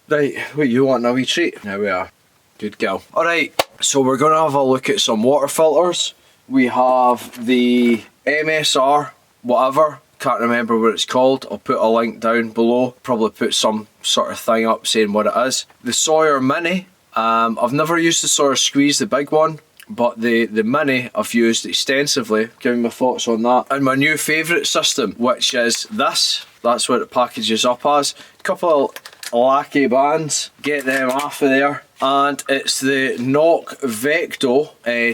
Right, what you want, a wee treat? Now we are. Good girl. Alright, so we're going to have a look at some water filters. We have the MSR, whatever, can't remember what it's called. I'll put a link down below, probably put some sort of thing up saying what it is. The Sawyer Mini, I've never used the Sawyer Squeeze, the big one, but the Mini I've used extensively. Give me my thoughts on that. And my new favourite system, which is this. That's what it packages up as. A couple of lackey bands, get them off of there. And it's the Cnoc Vecto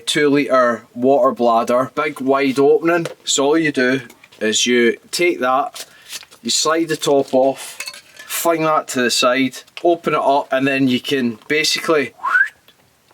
2 litre water bladder, big wide opening. So all you do is you take that, you slide the top off, fling that to the side, open it up, and then you can basically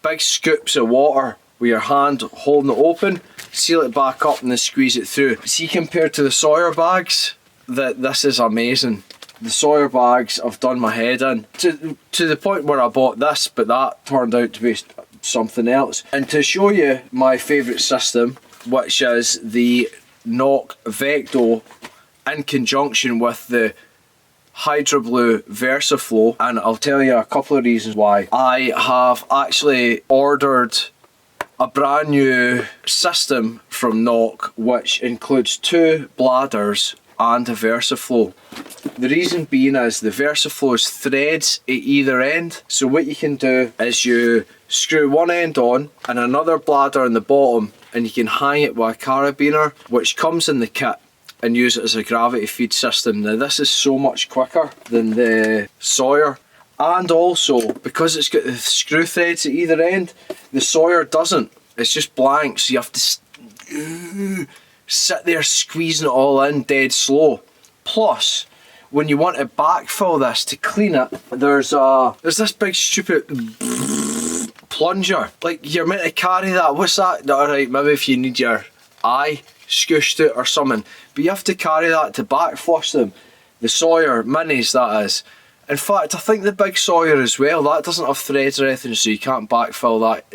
big scoops of water with your hand holding it open, seal it back up and then squeeze it through. See, compared to the Sawyer bags, this is amazing. The Sawyer bags have done my head in to the point where I bought this, but that turned out to be something else. And to show you my favourite system, which is the Cnoc Vecto in conjunction with the Hydroblu Versaflow, and I'll tell you a couple of reasons why. I have actually ordered a brand new system from Cnoc, which includes 2 bladders and a Versaflow. The reason being is the Versaflow is threads at either end, so what you can do is you screw one end on and another bladder on the bottom, and you can hang it with a carabiner, which comes in the kit, and use it as a gravity feed system. Now this is so much quicker than the Sawyer, and also because it's got the screw threads at either end, the Sawyer doesn't. It's just blank, so you have to sit there squeezing it all in dead slow. Plus, when you want to backfill this to clean it, there's this big stupid plunger. Like, you're meant to carry that. What's that? Alright, maybe if you need your eye scooshed out or something, but you have to carry that to back flush them. The Sawyer Minis, that is. In fact, I think the big Sawyer as well, that doesn't have threads or anything, so you can't backfill that,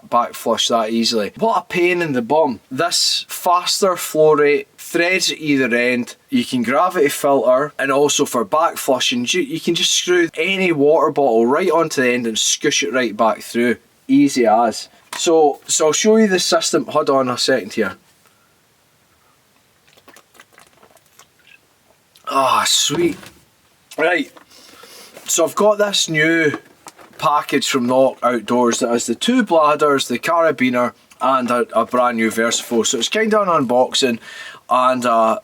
back flush that easily. What a pain in the bum. This faster flow rate, threads at either end, you can gravity filter, and also for back flushing, you can just screw any water bottle right onto the end and scoosh it right back through. Easy as. So I'll show you the system. Hold on a second here. Ah, sweet. Right. So I've got this new package from Cnoc Outdoors that has the 2 bladders, the carabiner, and a brand new Versaflow. So it's kind of an unboxing and a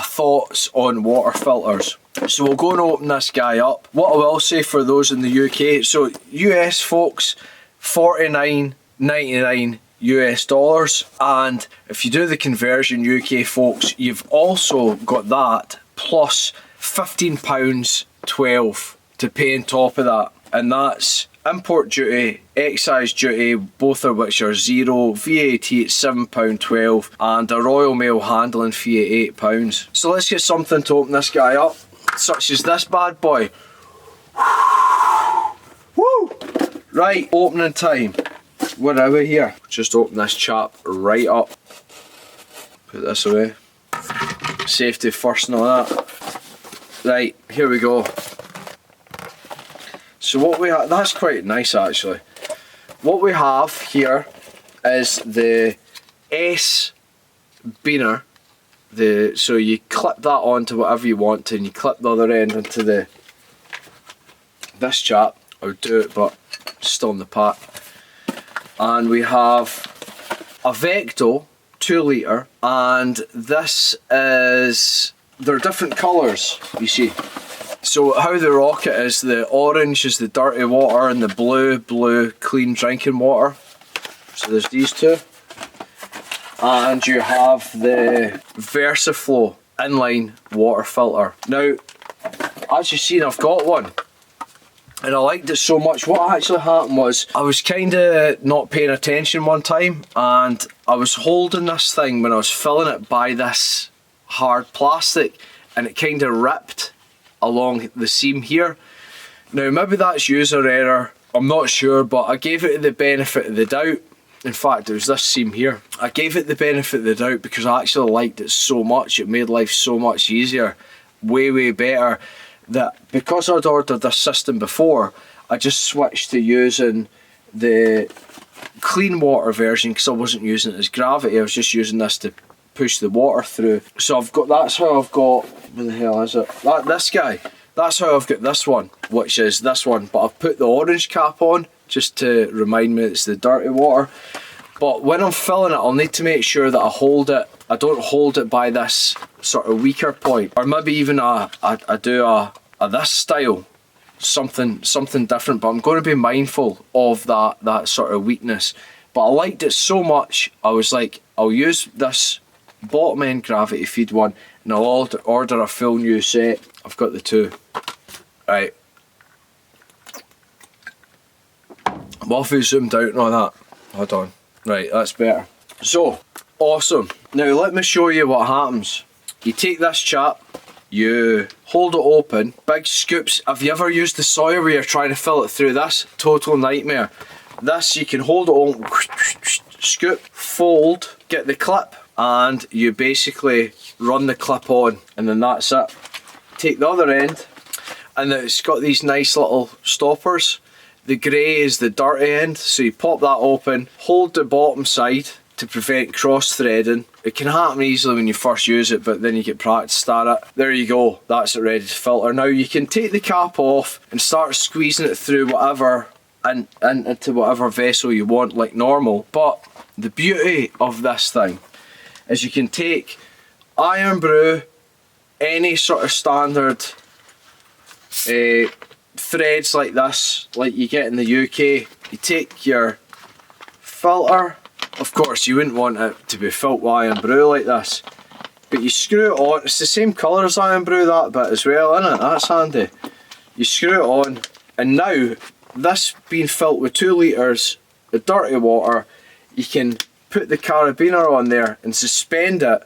thoughts on water filters. So we'll go and open this guy up. What I will say for those in the UK, so US folks, $49.99 US dollars, and if you do the conversion UK folks, you've also got that plus £15.12 to pay on top of that, and that's import duty, excise duty, both of which are zero, VAT at £7.12, and a Royal Mail handling fee at £8. So let's get something to open this guy up, such as this bad boy. Woo! Right, opening time. Where are we here? Just open this chap right up. Put this away. Safety first and all that. Right, here we go. So what we have, that's quite nice actually. What we have here is the S beaner. So you clip that onto whatever you want to, and you clip the other end into this chap. I would do it, but it's still in the pack. And we have a Vecto 2 litre, and this is, they're different colours, you see. So how they rock it is the orange is the dirty water and the blue clean drinking water. So there's these 2. And you have the Versaflow inline water filter. Now, as you've seen, I've got one. And I liked it so much. What actually happened was, I was kind of not paying attention one time, and I was holding this thing when I was filling it by this hard plastic, and it kind of ripped along the seam here. Now maybe that's user error, I'm not sure, but I gave it the benefit of the doubt. In fact, it was this seam here. I gave it the benefit of the doubt because I actually liked it so much. It made life so much easier, way better. that because I'd ordered this system before, I just switched to using the clean water version because I wasn't using it as gravity. I was just using this to push the water through. So I've got, that's how I've got, what the hell is it? This guy. That's how I've got this one, which is this one. But I've put the orange cap on just to remind me it's the dirty water. But when I'm filling it, I'll need to make sure that I don't hold it by this sort of weaker point. Or maybe even I do a this style. Something different, but I'm going to be mindful of that sort of weakness. But I liked it so much, I was like, I'll use this bottom end gravity feed one, and I'll order a full new set. I've got the two. Right. What if we zoomed out and all that? Hold on. Right, that's better. So, awesome. Now let me show you what happens. You take this chap, you hold it open, big scoops. Have you ever used the Sawyer where you're trying to fill it through this? Total nightmare. This, you can hold it on, scoop, fold, get the clip, and you basically run the clip on, and then that's it. Take the other end, and it's got these nice little stoppers. The grey is the dirty end, so you pop that open, hold the bottom side to prevent cross threading. It can happen easily when you first use it, but then you get practiced at it. There you go, that's it ready to filter. Now you can take the cap off and start squeezing it through whatever and into whatever vessel you want like normal. But the beauty of this thing is you can take iron brew, any sort of standard threads like this, like you get in the UK. You take your filter. Of course, you wouldn't want it to be filled with iron brew like this, but you screw it on. It's the same colour as iron brew, that bit as well, isn't it? That's handy. You screw it on, and now this being filled with 2 litres of dirty water, you can put the carabiner on there and suspend it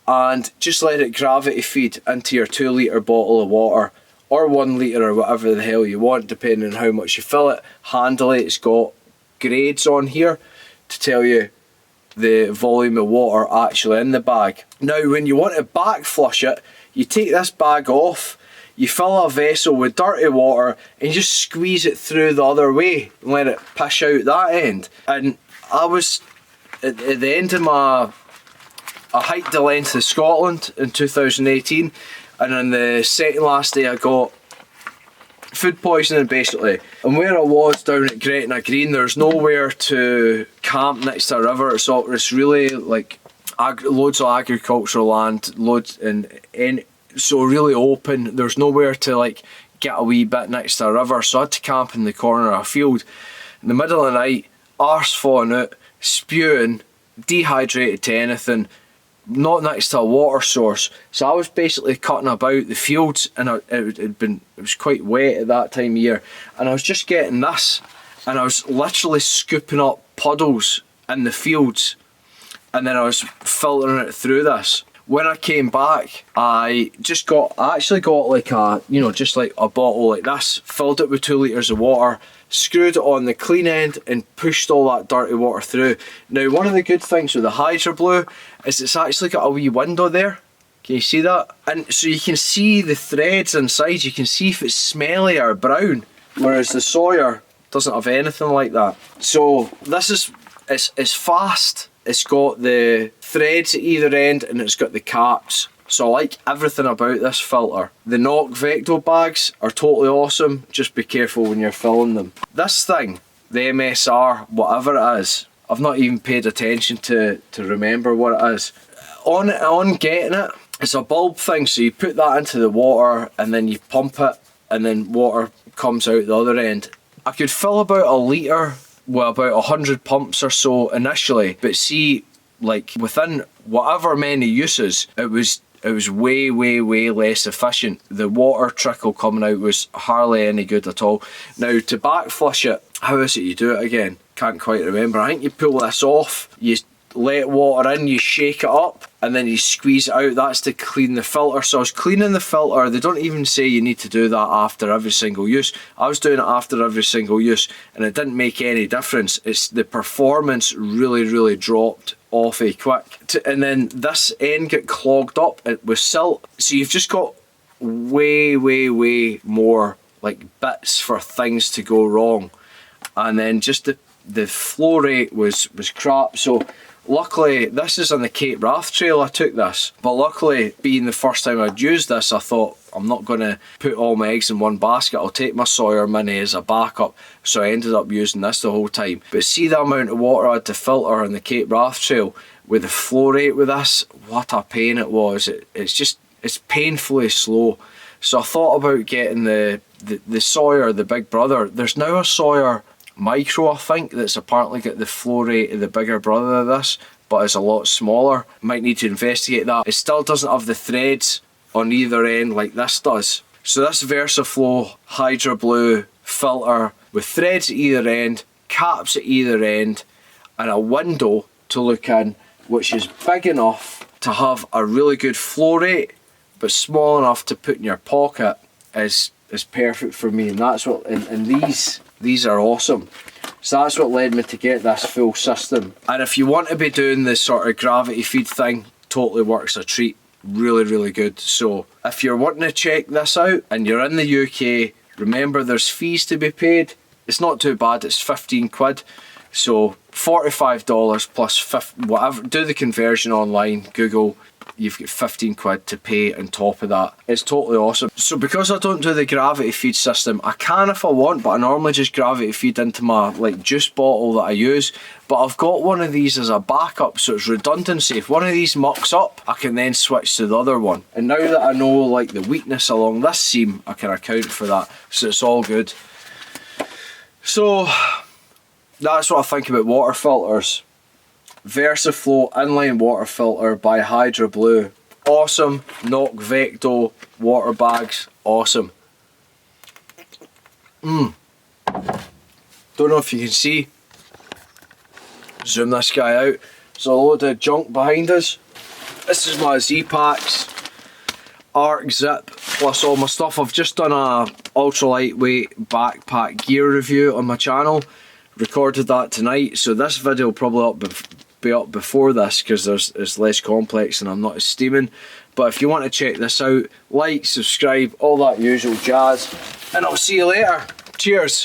and just let it gravity feed into your 2 litre bottle of water, or 1 litre or whatever the hell you want, depending on how much you fill it. Handily, it's got grades on here to tell you the volume of water actually in the bag. Now when you want to back flush it, you take this bag off, you fill a vessel with dirty water and you just squeeze it through the other way and let it push out that end. And I was at the end of I hiked the length of Scotland in 2018, and on the second last day I got food poisoning basically. And where I was down at Gretna Green, there's nowhere to camp next to a river. It's really like loads of agricultural land, so really open. There's nowhere to like get a wee bit next to a river, so I had to camp in the corner of a field in the middle of the night, arse falling out, spewing, dehydrated to anything, not next to a water source. So I was basically cutting about the fields, and it was quite wet at that time of year, and I was just getting this, and I was literally scooping up puddles in the fields, and then I was filtering it through this. When I came back, I actually got like just like a bottle like this, filled it with 2 litres of water, screwed it on the clean end and pushed all that dirty water through. Now one of the good things with the Hydroblu is it's actually got a wee window there. Can you see that? And so you can see the threads inside, you can see if it's smelly or brown, whereas the Sawyer doesn't have anything like that. So this is, it's fast, it's got the threads at either end, and it's got the caps. So I like everything about this filter. The Cnoc Vecto bags are totally awesome, just be careful when you're filling them. This thing, the MSR, whatever it is, I've not even paid attention to remember what it is. On getting it, it's a bulb thing, so you put that into the water and then you pump it and then water comes out the other end. I could fill about a litre with about 100 pumps or so initially, but see, like within whatever many uses, it was way less efficient. The water trickle coming out was hardly any good at all. Now to back flush it, how is it you do it again? Can't quite remember. I think you pull this off, you let water in, you shake it up, and then you squeeze it out. That's to clean the filter. So I was cleaning the filter. They don't even say you need to do that after every single use. I was doing it after every single use, and it didn't make any difference. It's the performance really dropped awfully quick. And then this end got clogged up with silt. So you've just got way more like bits for things to go wrong, and then just the flow rate was crap. So luckily, this is on the Cape Wrath Trail I took this, but luckily being the first time I'd used this, I thought I'm not going to put all my eggs in one basket, I'll take my Sawyer Mini as a backup, so I ended up using this the whole time. But see the amount of water I had to filter on the Cape Wrath Trail with the flow rate with this, what a pain it was. It's painfully slow. So I thought about getting the Sawyer, the big brother. There's now a Sawyer Micro, I think, that's apparently got the flow rate of the bigger brother of this, but it's a lot smaller. Might need to investigate that. It still doesn't have the threads on either end like this does. So this Versaflow Hydroblu filter with threads at either end, caps at either end, and a window to look in, which is big enough to have a really good flow rate, but small enough to put in your pocket, is perfect for me. And that's what, and these are awesome. So that's what led me to get this full system. And if you want to be doing this sort of gravity feed thing, totally works a treat. Really good. So if you're wanting to check this out and you're in the UK, remember there's fees to be paid. It's not too bad, it's 15 quid. So $45 plus 50, whatever, do the conversion online, Google, you've got 15 quid to pay on top of that. It's totally awesome. So because I don't do the gravity feed system, I can if I want, but I normally just gravity feed into my like juice bottle that I use. But I've got one of these as a backup, so it's redundancy. If one of these mucks up, I can then switch to the other one. And now that I know like the weakness along this seam, I can account for that. So it's all good. So that's what I think about water filters. Versaflow inline water filter by Hydroblu. Awesome. Cnoc Vecto water bags. Awesome. Don't know if you can see. Zoom this guy out. There's a load of junk behind us. This is my Z-Packs, Arc Zip, plus all my stuff. I've just done a ultra lightweight backpack gear review on my channel. Recorded that tonight, so this video will probably be up before this because it's less complex and I'm not as steaming. But if you want to check this out, like, subscribe, all that usual jazz, and I'll see you later. Cheers.